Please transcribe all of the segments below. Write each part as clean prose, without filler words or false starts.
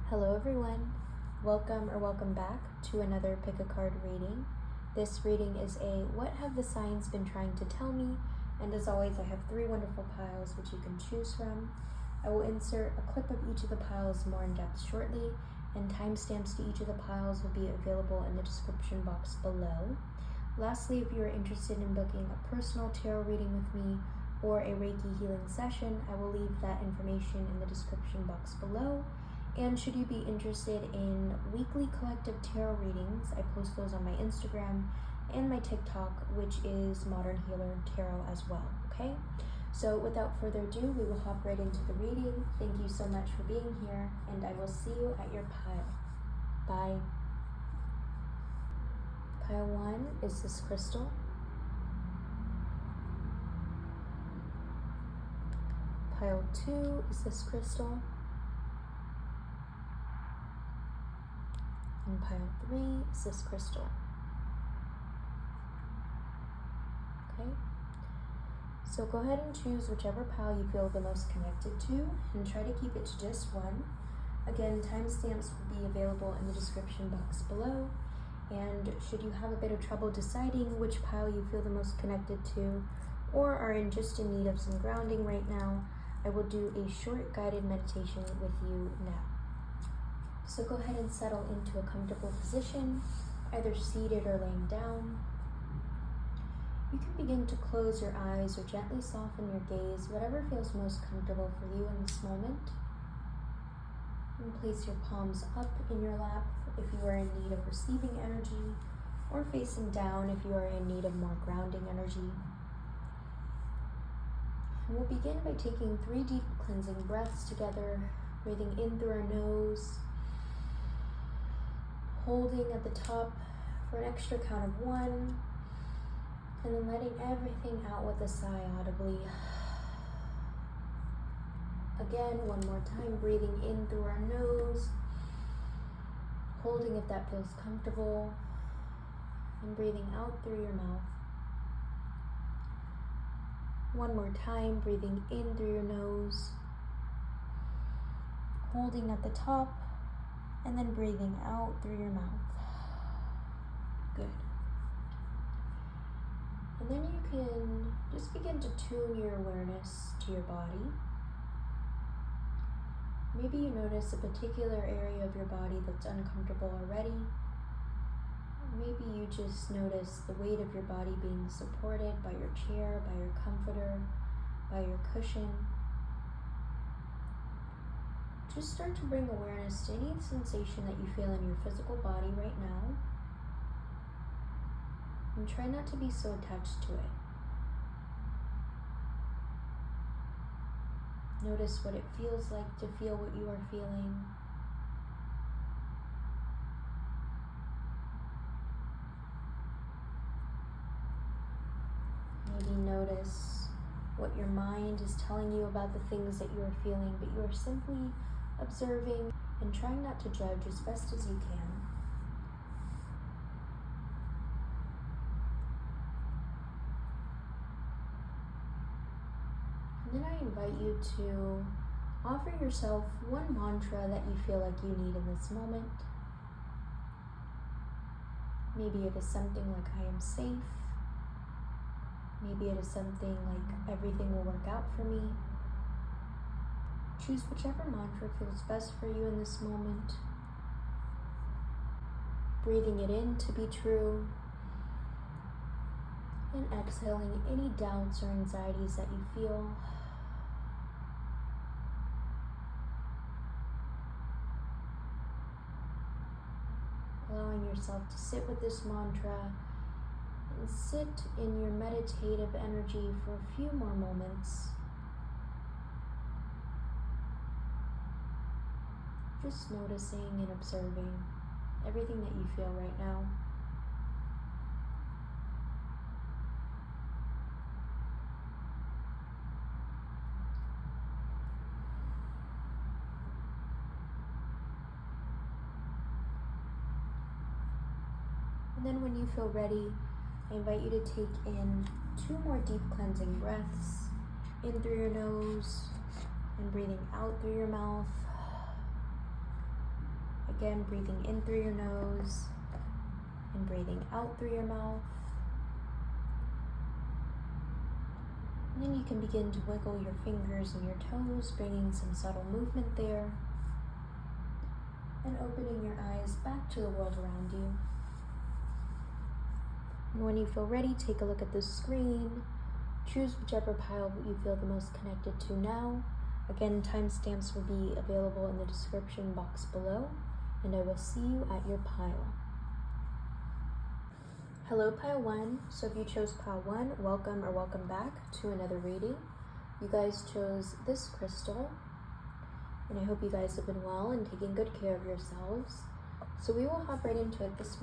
Hello everyone, welcome back to another pick a card reading. This reading is a what have the signs been trying to tell me, and as always I have 3 wonderful piles which you can choose from. I will insert a clip of each of the piles more in depth shortly, and timestamps to each of the piles will be available in the description box below. Lastly, if you are interested in booking a personal tarot reading with me or a Reiki healing session, I will leave that information in the description box below. And should you be interested in weekly collective tarot readings, I post those on my Instagram and my TikTok, which is Modern Healer Tarot as well, okay? So without further ado, we will hop right into the reading. Thank you so much for being here, and I will see you at your pile. Bye. Pile 1 is this crystal. Pile 2 is this crystal. And pile 3 is this crystal. Okay? So go ahead and choose whichever pile you feel the most connected to and try to keep it to just one. Again, timestamps will be available in the description box below. And should you have a bit of trouble deciding which pile you feel the most connected to, or are just in need of some grounding right now, I will do a short guided meditation with you now. So go ahead and settle into a comfortable position, either seated or laying down. You can begin to close your eyes or gently soften your gaze, whatever feels most comfortable for you in this moment. And place your palms up in your lap if you are in need of receiving energy, or facing down if you are in need of more grounding energy. And we'll begin by taking 3 deep cleansing breaths together, breathing in through our nose, holding at the top for an extra count of 1, and then letting everything out with a sigh audibly. Again, one more time, breathing in through our nose, holding if that feels comfortable, and breathing out through your mouth. One more time, breathing in through your nose, holding at the top, and then breathing out through your mouth. Good. And then you can just begin to tune your awareness to your body. Maybe you notice a particular area of your body that's uncomfortable already. Maybe you just notice the weight of your body being supported by your chair, by your comforter, by your cushion. Just start to bring awareness to any sensation that you feel in your physical body right now. And try not to be so attached to it. Notice what it feels like to feel what you are feeling. Maybe notice what your mind is telling you about the things that you are feeling, but you are simply observing and trying not to judge as best as you can. And then I invite you to offer yourself one mantra that you feel like you need in this moment. Maybe it is something like I am safe. Maybe it is something like everything will work out for me. Choose whichever mantra feels best for you in this moment. Breathing it in to be true, and exhaling any doubts or anxieties that you feel. Allowing yourself to sit with this mantra and sit in your meditative energy for a few more moments. Just noticing and observing everything that you feel right now. And then when you feel ready, I invite you to take in 2 more deep cleansing breaths, in through your nose and breathing out through your mouth. Again, breathing in through your nose and breathing out through your mouth. And then you can begin to wiggle your fingers and your toes, bringing some subtle movement there. And opening your eyes back to the world around you. And when you feel ready, take a look at the screen. Choose whichever pile you feel the most connected to now. Again, timestamps will be available in the description box below, and I will see you at your pile. Hello, pile 1. So if you chose pile 1, welcome or welcome back to another reading. You guys chose this crystal, and I hope you guys have been well and taking good care of yourselves. So we will hop right into it. This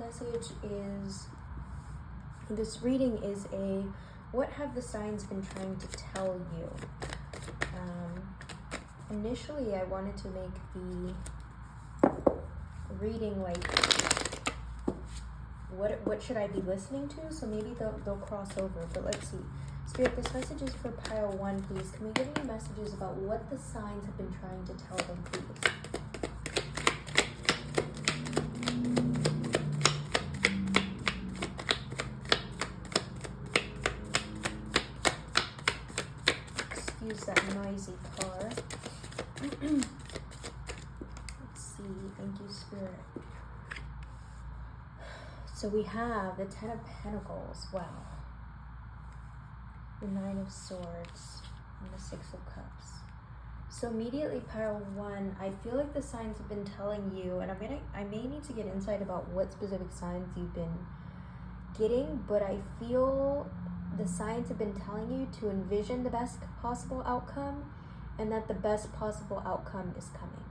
reading is a, what have the signs been trying to tell you? Initially, I wanted to make the reading like, what should I be listening to? So maybe they'll cross over, but let's see. Spirit, this message is for pile 1, please. Can we give any messages about what the signs have been trying to tell them, please? Excuse that noisy car. Let's see. Thank you, Spirit. So we have the 10 of Pentacles. Wow. The 9 of Swords and the 6 of Cups. So immediately, pile 1, I feel like the signs have been telling you, and I may need to get insight about what specific signs you've been getting, but I feel the signs have been telling you to envision the best possible outcome, and that the best possible outcome is coming.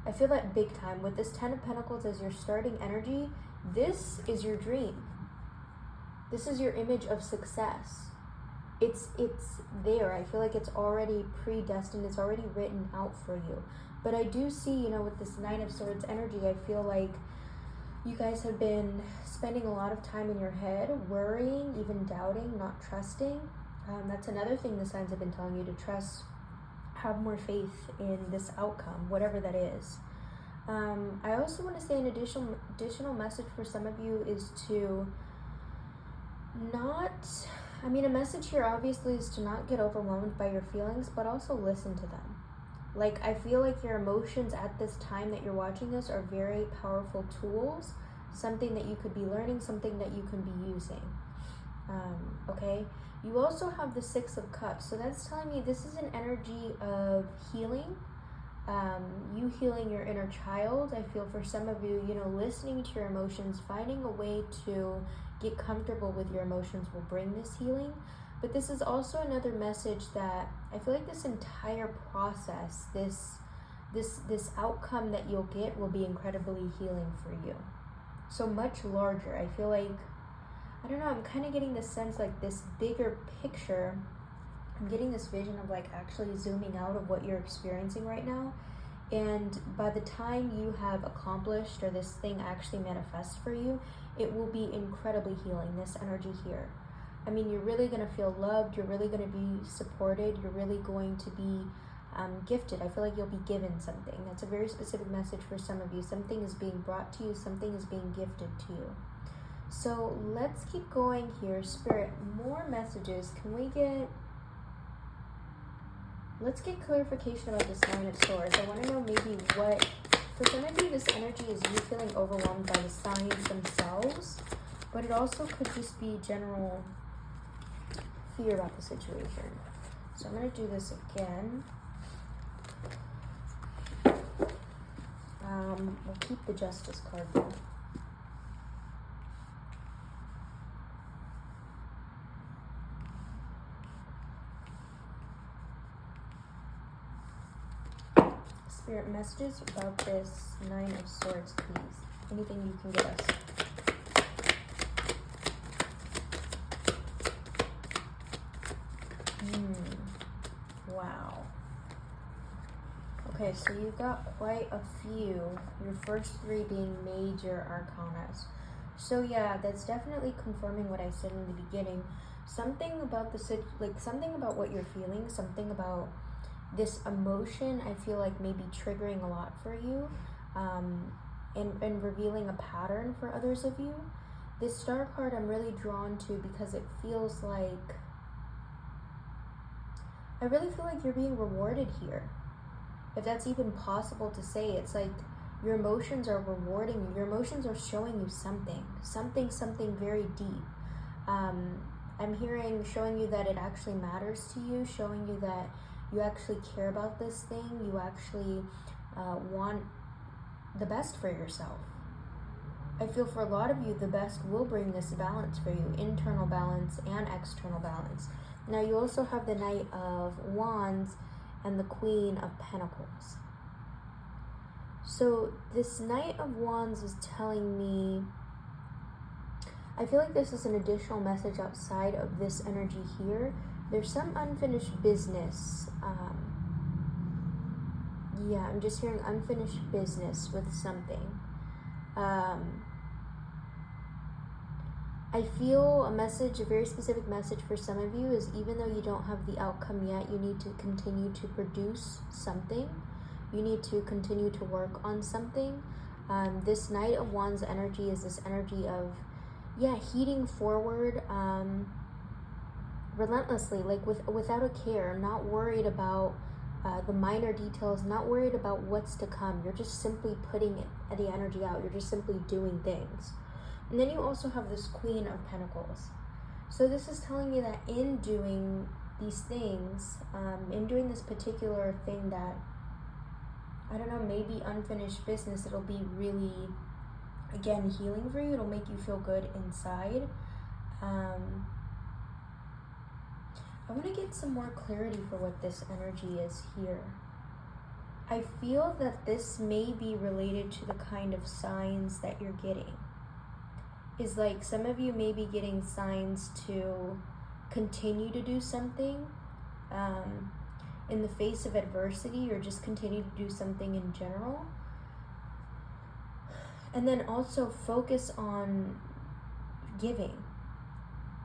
I feel that big time. With this 10 of Pentacles as your starting energy, this is your dream. This is your image of success. It's there. I feel like it's already predestined. It's already written out for you. But I do see, with this 9 of Swords energy, I feel like you guys have been spending a lot of time in your head, worrying, even doubting, not trusting. That's another thing the signs have been telling you to trust. Have more faith in this outcome, whatever that is. I also want to say an additional message for some of you is to a message here obviously is to not get overwhelmed by your feelings, but also listen to them. Like, I feel like your emotions at this time that you're watching this are very powerful tools, something that you could be learning, something that you can be using. Okay? You also have the 6 of Cups, so that's telling me this is an energy of healing. You healing your inner child. I feel for some of you, listening to your emotions, finding a way to get comfortable with your emotions will bring this healing. But this is also another message that I feel like this entire process, this outcome that you'll get will be incredibly healing for you. So much larger. I feel like, I don't know, I'm kind of getting this sense like this bigger picture. I'm getting this vision of like actually zooming out of what you're experiencing right now. And by the time you have accomplished or this thing actually manifests for you, it will be incredibly healing, this energy here. I mean, you're really going to feel loved. You're really going to be supported. You're really going to be gifted. I feel like you'll be given something. That's a very specific message for some of you. Something is being brought to you. Something is being gifted to you. So let's keep going here. Spirit, more messages. Let's get clarification about this 9 of Swords. I want to know maybe what, for some of you, this energy is you feeling overwhelmed by the signs themselves, but it also could just be general fear about the situation. So I'm going to do this again. We'll keep the Justice card though. Spirit, messages about this 9 of Swords, please. Anything you can give us. Wow. Okay, so you've got quite a few. Your first 3 being major arcanas. So yeah, that's definitely confirming what I said in the beginning. Something about something about what you're feeling, something about this emotion, I feel like maybe triggering a lot for you. and revealing a pattern for others of you. This Star card I'm really drawn to because it feels like, I really feel like you're being rewarded here. If that's even possible to say, it's like your emotions are rewarding you. Your emotions are showing you something very deep. I'm hearing, showing you that it actually matters to you, showing you that you actually care about this thing. You actually want the best for yourself. I feel for a lot of you, the best will bring this balance for you, internal balance and external balance. Now you also have the Knight of Wands and the Queen of Pentacles. So this Knight of Wands is telling me, I feel like this is an additional message outside of this energy here. There's some unfinished business. Yeah, I'm just hearing unfinished business with something. I feel a message, a very specific message for some of you is, even though you don't have the outcome yet, you need to continue to produce something. You need to continue to work on something. This Knight of Wands energy is this energy of, heating forward relentlessly, like without a care, not worried about the minor details, not worried about what's to come. You're just simply putting the energy out. You're just simply doing things. And then you also have this Queen of Pentacles. So this is telling you that in doing these things, in doing this particular thing that, I don't know, maybe unfinished business, it'll be really, again, healing for you. It'll make you feel good inside. I want to get some more clarity for what this energy is here. I feel that this may be related to the kind of signs that you're getting. Is like some of you may be getting signs to continue to do something in the face of adversity, or just continue to do something in general. And then also focus on giving.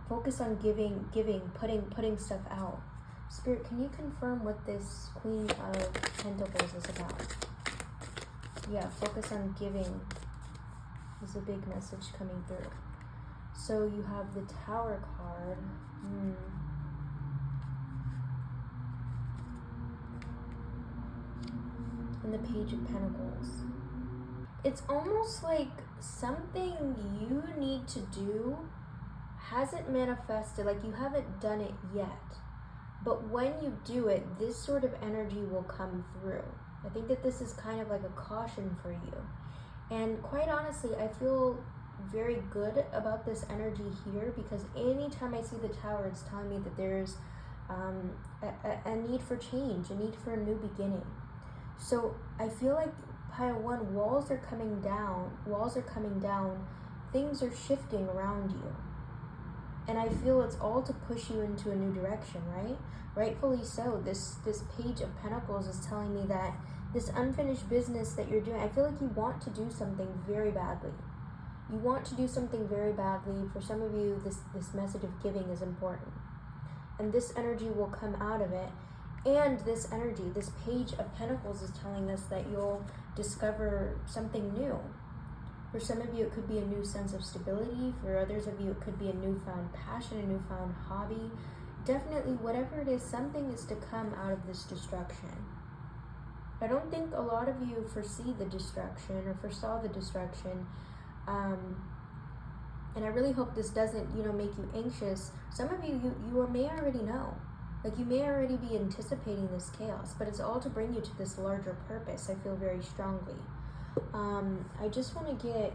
Focus on giving, putting stuff out. Spirit, can you confirm what this Queen of Pentacles is about? Yeah, focus on giving is a big message coming through. So you have the Tower card. And the Page of Pentacles. It's almost like something you need to do hasn't manifested, like you haven't done it yet. But when you do it, this sort of energy will come through. I think that this is kind of like a caution for you. And quite honestly, I feel very good about this energy here, because anytime I see the Tower, it's telling me that there's a need for change, a need for a new beginning. So I feel like pile one, walls are coming down, things are shifting around you. And I feel it's all to push you into a new direction, right? Rightfully so. This Page of Pentacles is telling me that this unfinished business that you're doing, I feel like you want to do something very badly. You want to do something very badly. For some of you, this message of giving is important. And this energy will come out of it. And this energy, this Page of Pentacles is telling us that you'll discover something new. For some of you, it could be a new sense of stability. For others of you, it could be a newfound passion, a newfound hobby. Definitely, whatever it is, something is to come out of this destruction. I don't think a lot of you foresee the destruction or foresaw the destruction. And I really hope this doesn't, make you anxious. Some of you may already know. Like, you may already be anticipating this chaos, but it's all to bring you to this larger purpose. I feel very strongly. I just want to get,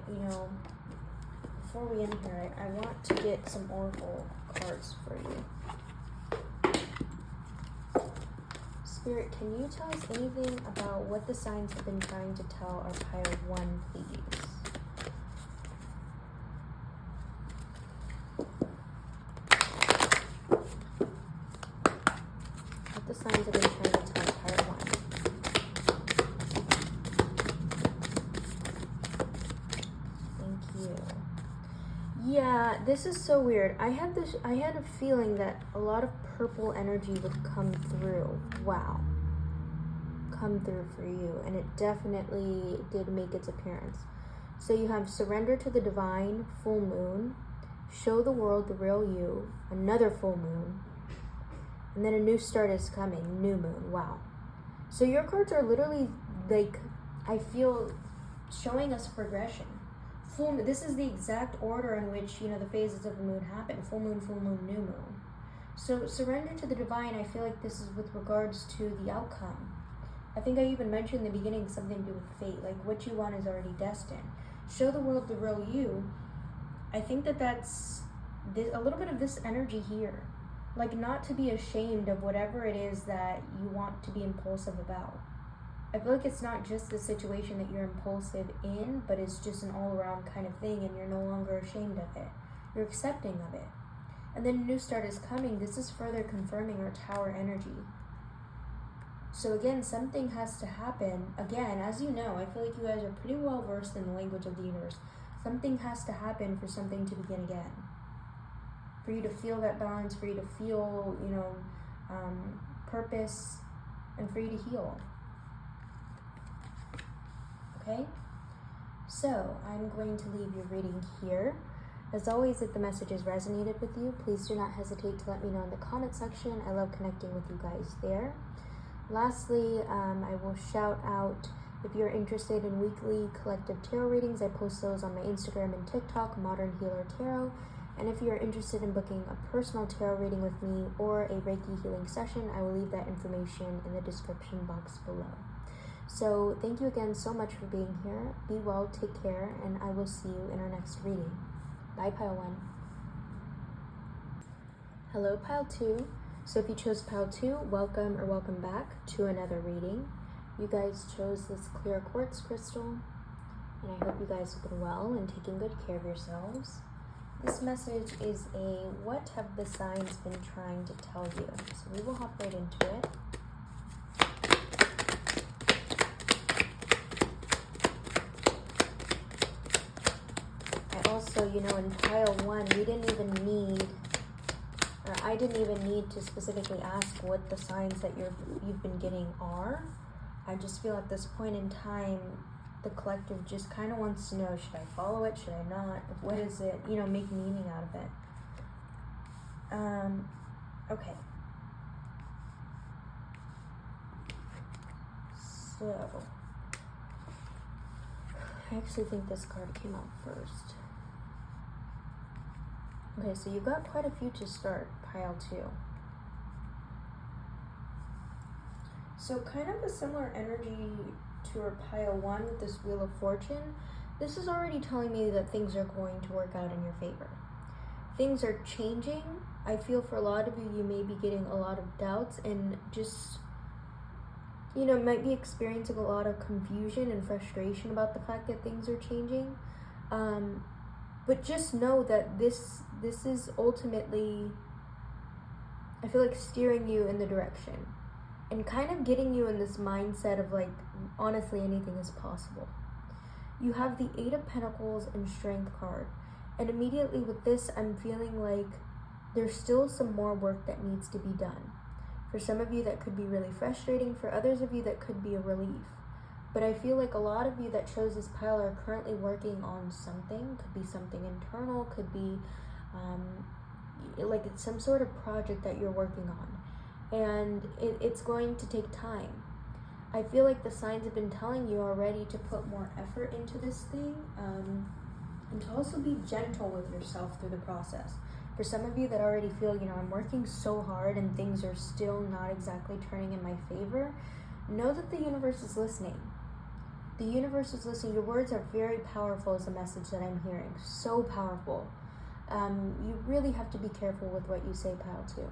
before we end here, I want to get some oracle cards for you. Spirit, can you tell us anything about what the signs have been trying to tell our pile one, please? What the signs have been trying to tell pile one? Yeah, this is so weird. I had a feeling that a lot of purple energy would come through. Wow. Come through for you. And it definitely did make its appearance. So you have surrender to the divine, full moon, show the world the real you, another full moon, and then a new start is coming, new moon. Wow. So your cards are literally, like, I feel, showing us progression. Full moon, this is the exact order in which, you know, the phases of the moon happen. Full moon, new moon. So surrender to the divine, I feel like this is with regards to the outcome. I think I even mentioned in the beginning something to do with fate, like what you want is already destined. Show the world the real you. I think that's a little bit of this energy here. Like, not to be ashamed of whatever it is that you want to be impulsive about. I feel like it's not just the situation that you're impulsive in, but it's just an all-around kind of thing, and you're no longer ashamed of it. You're accepting of it. And then a new start is coming. This is further confirming our Tower energy. So again, something has to happen. Again, as you know, I feel like you guys are pretty well versed in the language of the universe. Something has to happen for something to begin again. For you to feel that balance, for you to feel, you know, purpose, and for you to heal. Okay? So, I'm going to leave your reading here. As always, if the messages resonated with you, please do not hesitate to let me know in the comment section. I love connecting with you guys there. Lastly, I will shout out, if you're interested in weekly collective tarot readings, I post those on my Instagram and TikTok, Modern Healer Tarot. And if you're interested in booking a personal tarot reading with me or a Reiki healing session, I will leave that information in the description box below. So thank you again so much for being here. Be well, take care, and I will see you in our next reading. Bye, Pile 1. Hello, Pile 2. So if you chose Pile 2, welcome or welcome back to another reading. You guys chose this clear quartz crystal, and I hope you guys have been well and taking good care of yourselves. This message is a what have the signs been trying to tell you? So we will hop right into it. I also, you know, in Pile 1, we didn't even need, or I didn't even need to specifically ask what the signs that you've been getting are. I just feel at this point in time, the collective just kind of wants to know, should I follow it, should I not, what is it, you know, make meaning out of it. Okay. So, I actually think this card came out first. Okay, so you've got quite a few to start, Pile 2. So kind of a similar energy to our Pile 1 with this Wheel of Fortune. This is already telling me that things are going to work out in your favor. Things are changing. I feel for a lot of you, you may be getting a lot of doubts and just, you know, might be experiencing a lot of confusion and frustration about the fact that things are changing. But just know that this is ultimately, I feel like, steering you in the direction and kind of getting you in this mindset of, like, honestly, anything is possible. You have the 8 of Pentacles and Strength card. And immediately with this, I'm feeling like there's still some more work that needs to be done. For some of you, that could be really frustrating. For others of you, that could be a relief. But I feel like a lot of you that chose this pile are currently working on something. Could be something internal, could be like it's some sort of project that you're working on. And it's going to take time. I feel like the signs have been telling you already to put more effort into this thing, and to also be gentle with yourself through the process. For some of you that already feel, you know, I'm working so hard and things are still not exactly turning in my favor, know that the universe is listening. The universe is listening. Your words are very powerful is the message that I'm hearing. So powerful. You really have to be careful with what you say, Pile 2.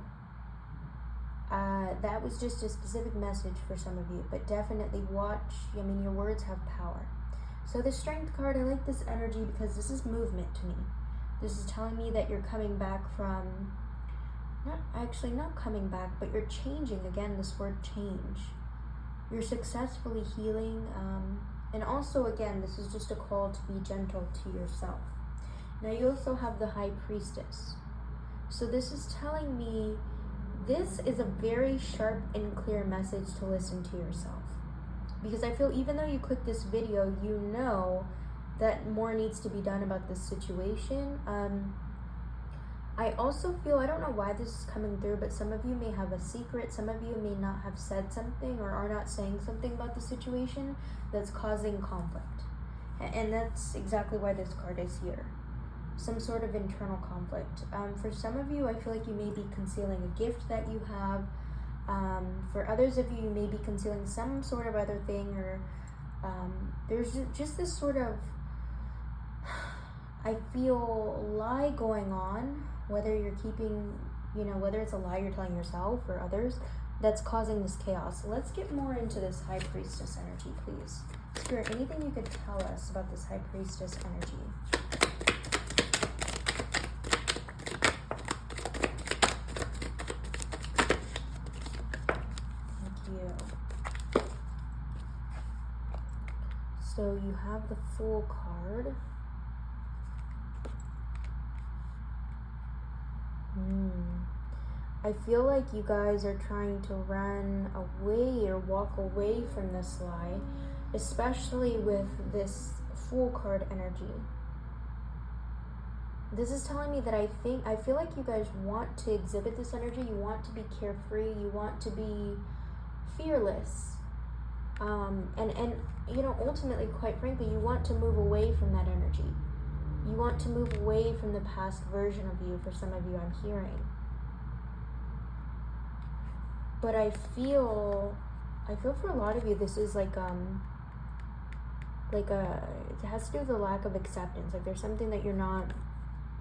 That was just a specific message for some of you, but definitely watch. I mean, your words have power. So the Strength card, I like this energy because this is movement to me. This is telling me that you're coming back from, not coming back, but you're changing. Again, this word change. You're successfully healing. And also, again, this is just a call to be gentle to yourself. Now, you also have the High Priestess. So this is telling me this is a very sharp and clear message to listen to yourself. Because I feel even though you click this video, you know that more needs to be done about this situation. I also feel, I don't know why this is coming through, but some of you may have a secret. Some of you may not have said something or are not saying something about the situation that's causing conflict. And that's exactly why this card is here. Some sort of internal conflict. For some of you, I feel like you may be concealing a gift that you have. For others of you, you may be concealing some sort of other thing, or there's just this sort of, I feel, lie going on, whether you're keeping, whether it's a lie you're telling yourself or others, that's causing this chaos. So let's get more into this High Priestess energy, please. Spirit, anything you could tell us about this High Priestess energy? So you have the Fool card. I feel like you guys are trying to run away or walk away from this lie, especially with this Fool card energy. This is telling me that I feel like you guys want to exhibit this energy. You want to be carefree. You want to be fearless. And ultimately, quite frankly, you want to move away from that energy. You want to move away from the past version of you. For some of you, I'm hearing. But I feel for a lot of you, this is it has to do with the lack of acceptance. Like there's something that you're not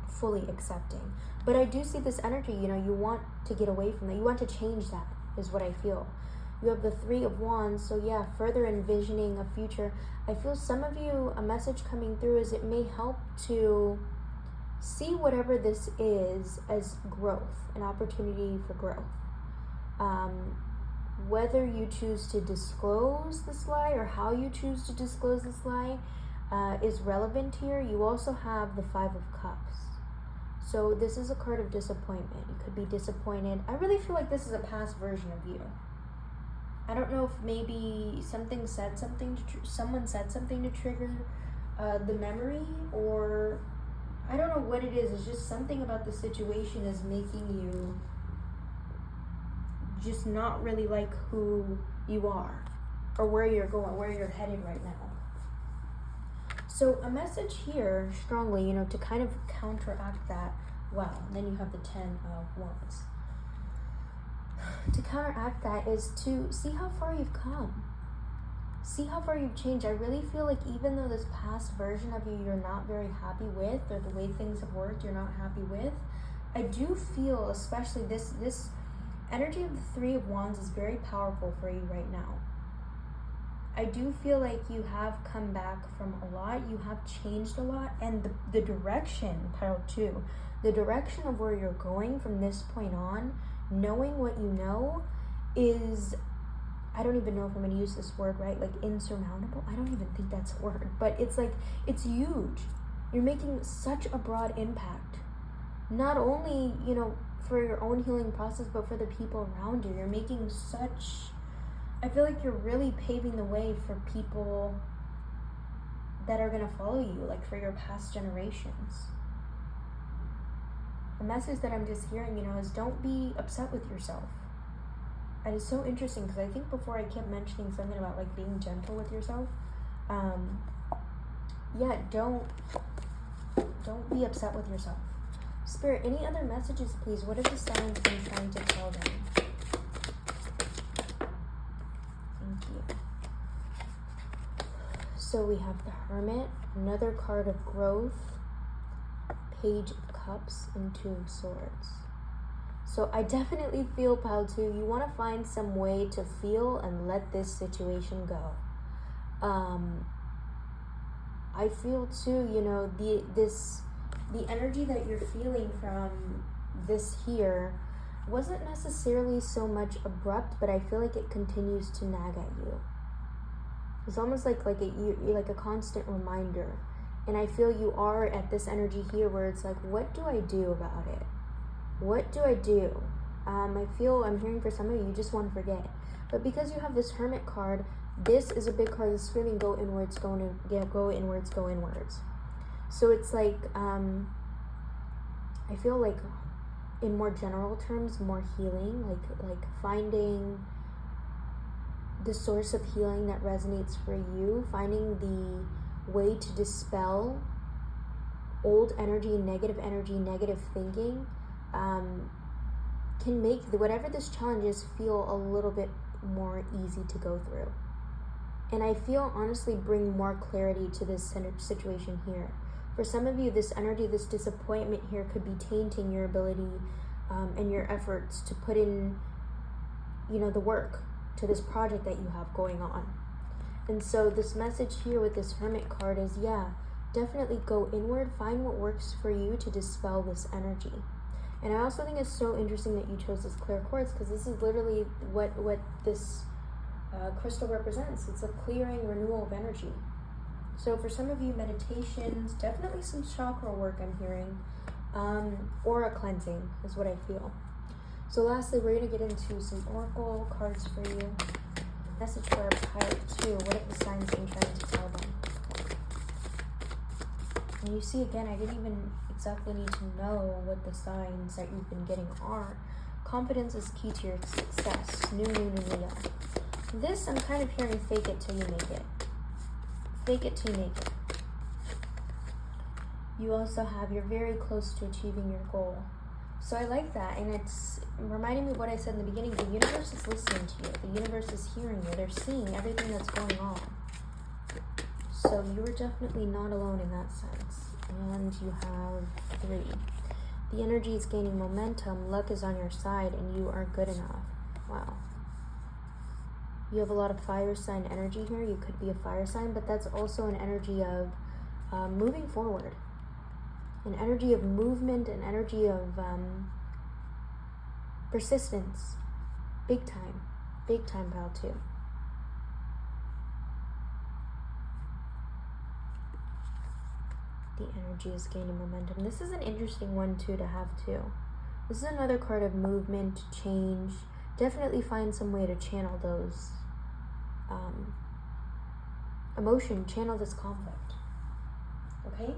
fully accepting. But I do see this energy, you want to get away from that. You want to change that, is what I feel. You have the Three of Wands, so yeah, further envisioning a future. I feel some of you, a message coming through is it may help to see whatever this is as growth, an opportunity for growth. Whether you choose to disclose this lie or how you choose to disclose this lie is relevant here. You also have the Five of Cups. So this is a card of disappointment. You could be disappointed. I really feel like this is a past version of you. I don't know if maybe someone said something to trigger the memory, or I don't know what it is. It's just something about the situation is making you just not really like who you are or where you're going, where you're headed right now. So a message here strongly, to kind of counteract that. Wow, and then you have the Ten of Wands. To counteract that is to see how far you've come. See how far you've changed. I really feel like even though this past version of you you're not very happy with, or the way things have worked you're not happy with, I do feel, especially this energy of the Three of Wands is very powerful for you right now. I do feel like you have come back from a lot. You have changed a lot. And the direction, pile 2, the direction of where you're going from this point on, knowing what you know, is, I don't even know if I'm going to use this word right, like insurmountable. I don't even think that's a word. But it's like, it's huge. You're making such a broad impact. Not only, for your own healing process, but for the people around you. You're making such, I feel like you're really paving the way for people that are going to follow you, like for your past generations. The message that I'm just hearing, is don't be upset with yourself. And it's so interesting because I think before I kept mentioning something about like being gentle with yourself. Don't be upset with yourself. Spirit, any other messages, please? What have the signs been trying to tell them? Thank you. So we have the Hermit, another card of growth, Page of Cups, and Two of Swords. So I definitely feel, pile 2, you want to find some way to feel and let this situation go. I feel too, the energy that you're feeling from this here wasn't necessarily so much abrupt, but I feel like it continues to nag at you. It's almost like a constant reminder. And I feel you are at this energy here where it's like, what do I do about it? What do I do? I'm hearing for some of you just want to forget. But because you have this Hermit card, this is a big card that's screaming, go inwards, go inwards, go inwards. So it's like, I feel like in more general terms, more healing, like finding the source of healing that resonates for you, finding the way to dispel old energy, negative thinking, can make whatever this challenge is feel a little bit more easy to go through. And I feel honestly bring more clarity to this situation here. For some of you, this energy, this disappointment here could be tainting your ability and your efforts to put in, the work to this project that you have going on. And so this message here with this Hermit card is, definitely go inward, find what works for you to dispel this energy. And I also think it's so interesting that you chose this clear quartz, because this is literally what this crystal represents. It's a clearing, renewal of energy. So for some of you, meditations, definitely some chakra work I'm hearing, aura cleansing is what I feel. So lastly, we're going to get into some oracle cards for you. Message for our pile 2. What have the signs been trying to tell them? And you see, again, I didn't even exactly need to know what the signs that you've been getting are. Confidence is key to your success. New moon and Leo. This, I'm kind of hearing fake it till you make it. Fake it till you make it. You also have, you're very close to achieving your goal. So I like that, and it's reminding me of what I said in the beginning. The universe is listening to you. The universe is hearing you. They're seeing everything that's going on. So you are definitely not alone in that sense. And you have 3. The energy is gaining momentum. Luck is on your side, and you are good enough. Wow. You have a lot of fire sign energy here. You could be a fire sign, but that's also an energy of moving forward. An energy of movement, an energy of persistence. Big time pile 2. The energy is gaining momentum. This is an interesting one too to have too. This is another card of movement, change. Definitely find some way to channel those emotion, channel this conflict. Okay?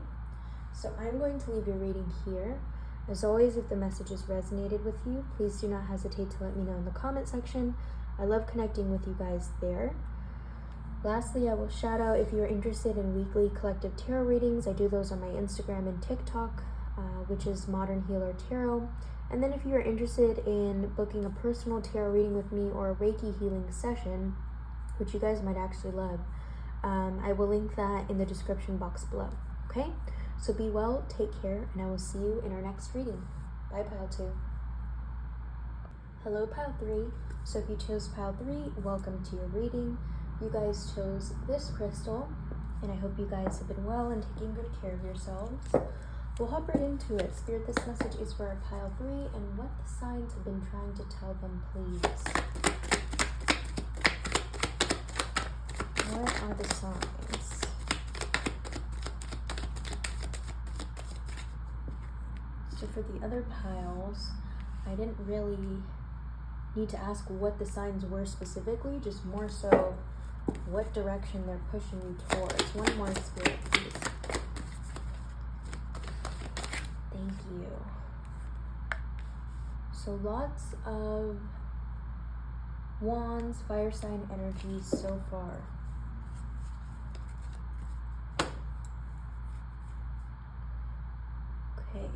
So I'm going to leave your reading here. As always, if the messages resonated with you, please do not hesitate to let me know in the comment section. I love connecting with you guys there. Lastly, I will shout out if you're interested in weekly collective tarot readings. I do those on my Instagram and TikTok, which is Modern Healer Tarot. And then if you're interested in booking a personal tarot reading with me or a Reiki healing session, which you guys might actually love, I will link that in the description box below. Okay? So be well, take care, and I will see you in our next reading. Bye, pile 2. Hello, pile 3. So if you chose pile 3, welcome to your reading. You guys chose this crystal, and I hope you guys have been well and taking good care of yourselves. We'll hop right into it. Spirit, this message is for our pile 3, and what the signs have been trying to tell them, please. What are the signs? So for the other piles, I didn't really need to ask what the signs were specifically, just more so what direction they're pushing you towards. One more, Spirit, please. Thank you. So lots of wands, fire sign energy so far. Okay.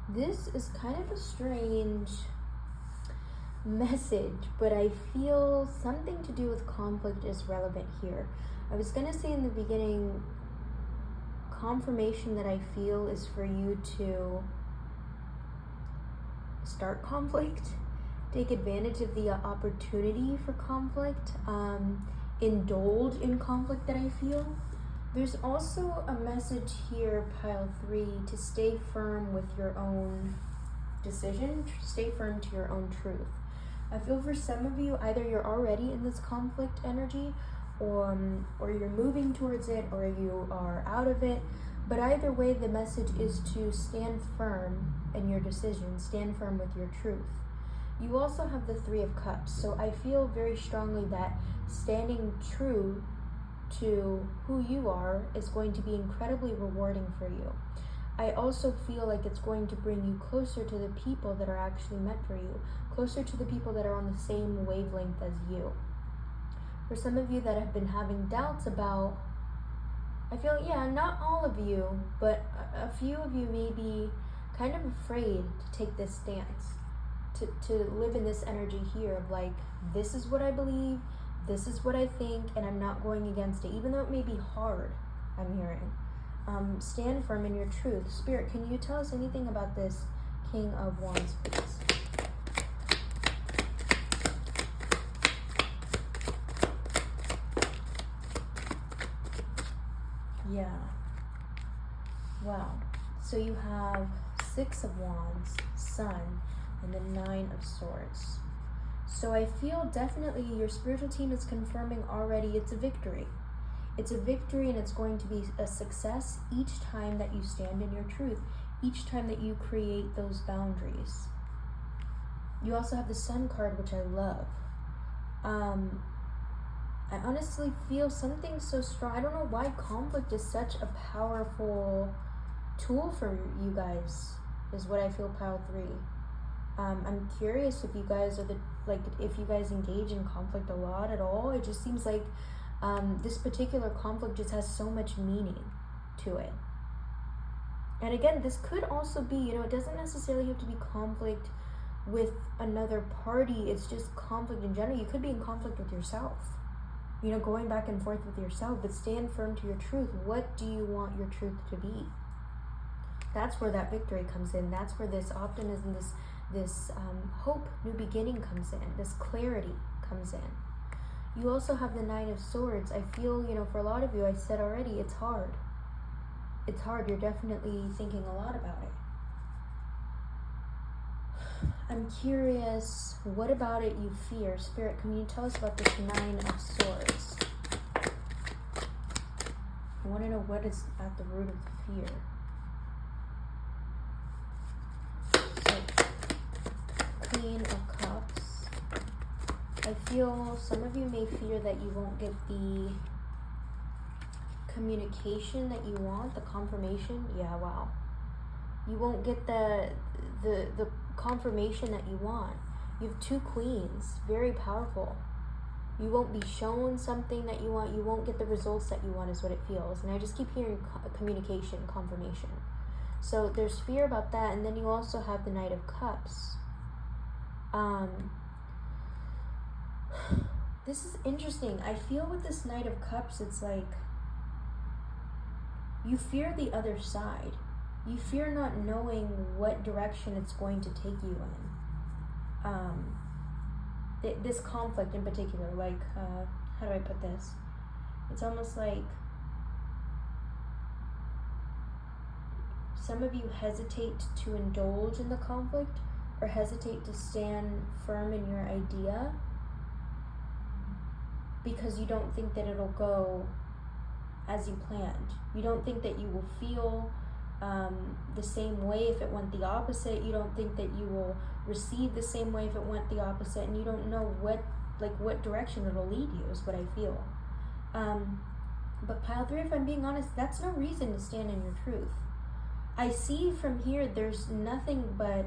This is kind of a strange message, but I feel something to do with conflict is relevant here. I was going to say in the beginning, confirmation that I feel is for you to start conflict, take advantage of the opportunity for conflict, indulge in conflict that I feel. There's also a message here, pile 3, to stay firm with your own decision, stay firm to your own truth. I feel for some of you, either you're already in this conflict energy, or you're moving towards it, or you are out of it. But either way, the message is to stand firm in your decision, stand firm with your truth. You also have the Three of Cups. So I feel very strongly that standing true to who you are is going to be incredibly rewarding for you. I also feel like it's going to bring you closer to the people that are actually meant for you, closer to the people that are on the same wavelength as you. For some of you that have been having doubts about, I feel, not all of you, but a few of you may be kind of afraid to take this stance, to live in this energy here of like, this is what I believe, this is what I think, and I'm not going against it, even though it may be hard, I'm hearing. Stand firm in your truth. Spirit, can you tell us anything about this King of Wands, please? Yeah. Wow. So you have Six of Wands, Sun, and the Nine of Swords. So I feel definitely your spiritual team is confirming already it's a victory. It's a victory, and it's going to be a success each time that you stand in your truth, each time that you create those boundaries. You also have the Sun card, which I love. I honestly feel something so strong. I don't know why conflict is such a powerful tool for you guys, is what I feel, pile 3. I'm curious if you guys are if you guys engage in conflict a lot at all. It just seems like this particular conflict just has so much meaning to it. And again, this could also be, it doesn't necessarily have to be conflict with another party. It's just conflict in general. You could be in conflict with yourself, going back and forth with yourself, but stand firm to your truth. What do you want your truth to be? That's where that victory comes in. That's where this optimism, this hope, new beginning comes in. This clarity comes in. You also have the Nine of Swords. I feel, for a lot of you, I said already, it's hard. It's hard. You're definitely thinking a lot about it. I'm curious, what about it you fear? Spirit, can you tell us about this Nine of Swords? I want to know what is at the root of the fear. Queen of Cups. I feel some of you may fear that you won't get the communication that you want, the confirmation. Yeah, wow. You won't get the confirmation that you want. You have 2 queens, very powerful. You won't be shown something that you want. You won't get the results that you want, is what it feels. And I just keep hearing communication, confirmation. So there's fear about that. And then you also have the Knight of Cups. This is interesting. I feel with this Knight of Cups, it's like you fear the other side. You fear not knowing what direction it's going to take you in. This conflict in particular, how do I put this? It's almost like some of you hesitate to indulge in the conflict, or hesitate to stand firm in your idea because you don't think that it'll go as you planned. You don't think that you will feel the same way if it went the opposite. You don't think that you will receive the same way if it went the opposite, and you don't know what direction it'll lead you, is what I feel. But pile 3, if I'm being honest, that's no reason to stand in your truth. I see from here there's nothing but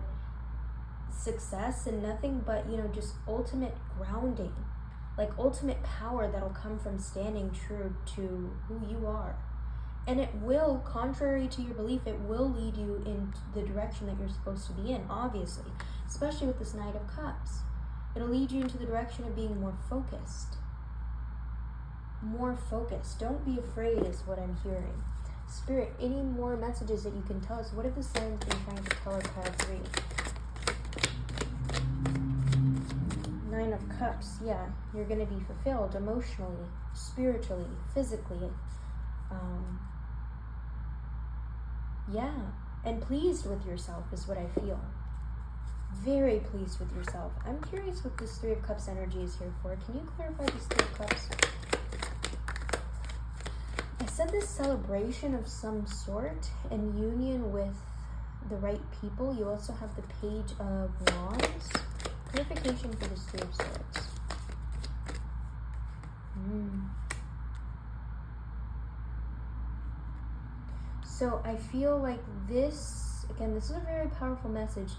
success and nothing but, just ultimate grounding, ultimate power that'll come from standing true to who you are. And it will, contrary to your belief, it will lead you in the direction that you're supposed to be in, obviously, especially with this Knight of Cups. It'll lead you into the direction of being more focused. More focused. Don't be afraid, is what I'm hearing. Spirit, any more messages that you can tell us? What have the signs been trying to tell us, pile 3? Nine of Cups, yeah, you're going to be fulfilled emotionally, spiritually, physically. And pleased with yourself is what I feel. Very pleased with yourself. I'm curious what this Three of Cups energy is here for. Can you clarify this Three of Cups? I said this celebration of some sort and union with the right people. You also have the Page of Wands. Clarification for this Three of Swords. So I feel like this, again, this is a very powerful message.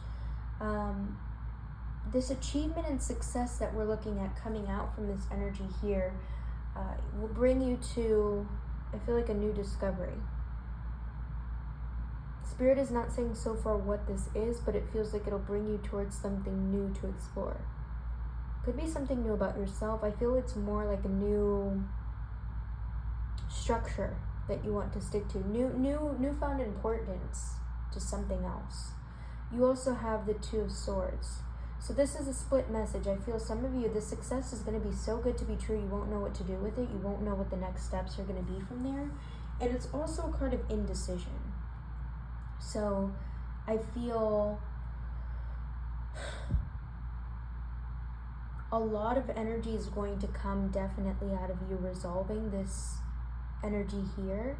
This achievement and success that we're looking at coming out from this energy here will bring you to, I feel like, a new discovery. Spirit is not saying so far what this is, but it feels like it'll bring you towards something new to explore. Could be something new about yourself. I feel it's more like a new structure that you want to stick to. Newfound importance to something else. You also have the Two of Swords. So this is a split message. I feel some of you, the success is going to be so good to be true, you won't know what to do with it. You won't know what the next steps are going to be from there. And it's also a card of indecision. So I feel a lot of energy is going to come definitely out of you resolving this energy here.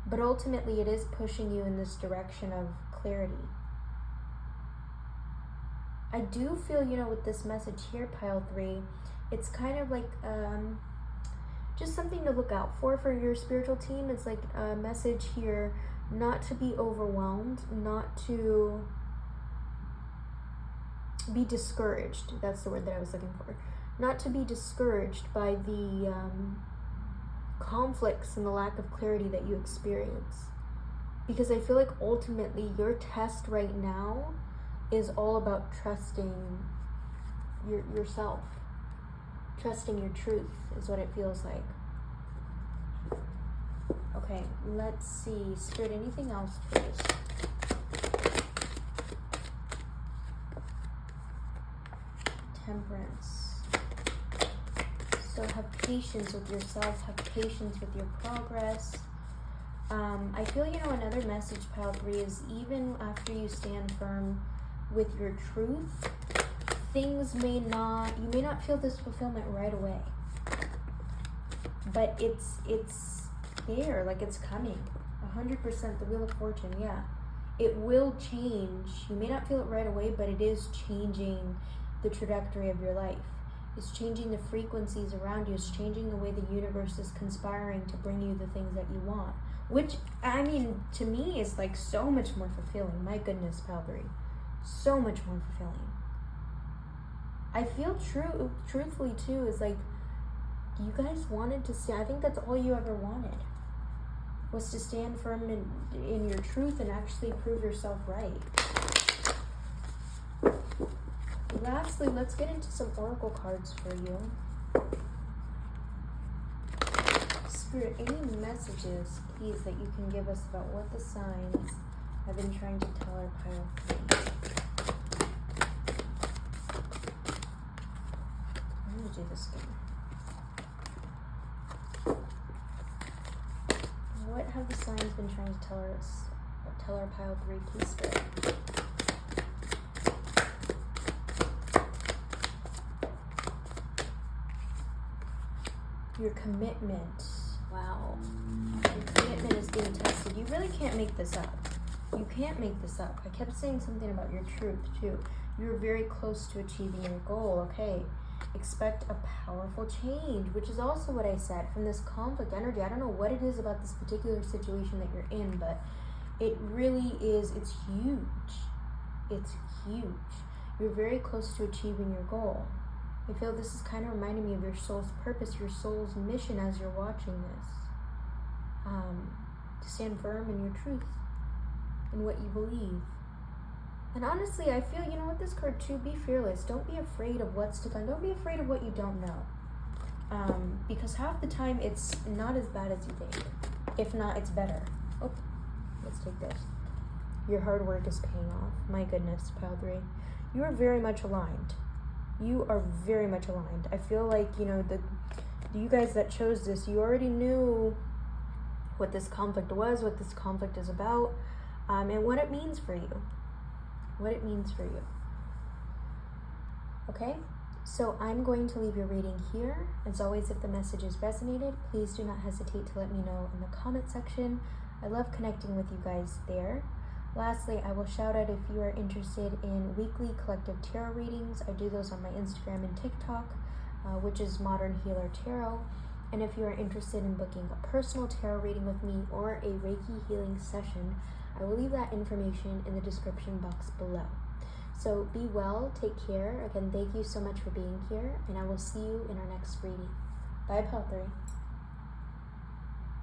But ultimately it is pushing you in this direction of clarity. I do feel, with this message here, pile 3, it's kind of like just something to look out for your spiritual team. It's like a message here not to be overwhelmed, not to be discouraged. That's the word that I was looking for. Not to be discouraged by the conflicts and the lack of clarity that you experience. Because I feel like ultimately your test right now is all about trusting yourself. Trusting your truth is what it feels like. Okay, let's see. Spirit, anything else, please? Temperance. So have patience with yourself. Have patience with your progress. I feel, another message, pile 3, is even after you stand firm with your truth, you may not feel this fulfillment right away, but it's there, like it's coming. 100%, the Wheel of Fortune, yeah, it will change. You may not feel it right away, but it is changing the trajectory of your life. It's changing the frequencies around you. It's changing the way the universe is conspiring to bring you the things that you want, which, to me, is like so much more fulfilling. My goodness, pile 3. So much more fulfilling. I feel truthfully too, is like you guys wanted to see, I think that's all you ever wanted, was to stand firm in your truth and actually prove yourself right. Lastly, let's get into some oracle cards for you. Spirit, any messages, please, that you can give us about what the signs have been trying to tell our pile 3. I'm going to do this again. What have the signs been trying to tell our pile 3, please, Spirit? Your commitment. Wow. Your commitment is being tested. You really can't make this up. You can't make this up. I kept saying something about your truth, too. You're very close to achieving your goal, okay? Expect a powerful change, which is also what I said from this conflict energy. I don't know what it is about this particular situation that you're in, but it really is, it's huge. It's huge. You're very close to achieving your goal. I feel this is kind of reminding me of your soul's purpose, your soul's mission as you're watching this. To stand firm in your truth, in what you believe. And honestly, I feel, with this card too, be fearless. Don't be afraid of what's to come. Don't be afraid of what you don't know. Because half the time it's not as bad as you think. If not, it's better. Oh, let's take this. Your hard work is paying off. My goodness, pile 3. You are very much aligned. You are very much aligned. I feel like, you guys that chose this, you already knew what this conflict was, what this conflict is about, and what it means for you. What it means for you. Okay? So I'm going to leave your reading here. As always, if the message has resonated, please do not hesitate to let me know in the comment section. I love connecting with you guys there. Lastly, I will shout out if you are interested in weekly collective tarot readings. I do those on my Instagram and TikTok, which is Modern Healer Tarot. And if you are interested in booking a personal tarot reading with me or a Reiki healing session, I will leave that information in the description box below. So be well, take care. Again, thank you so much for being here, and I will see you in our next reading. Bye, Pal 3.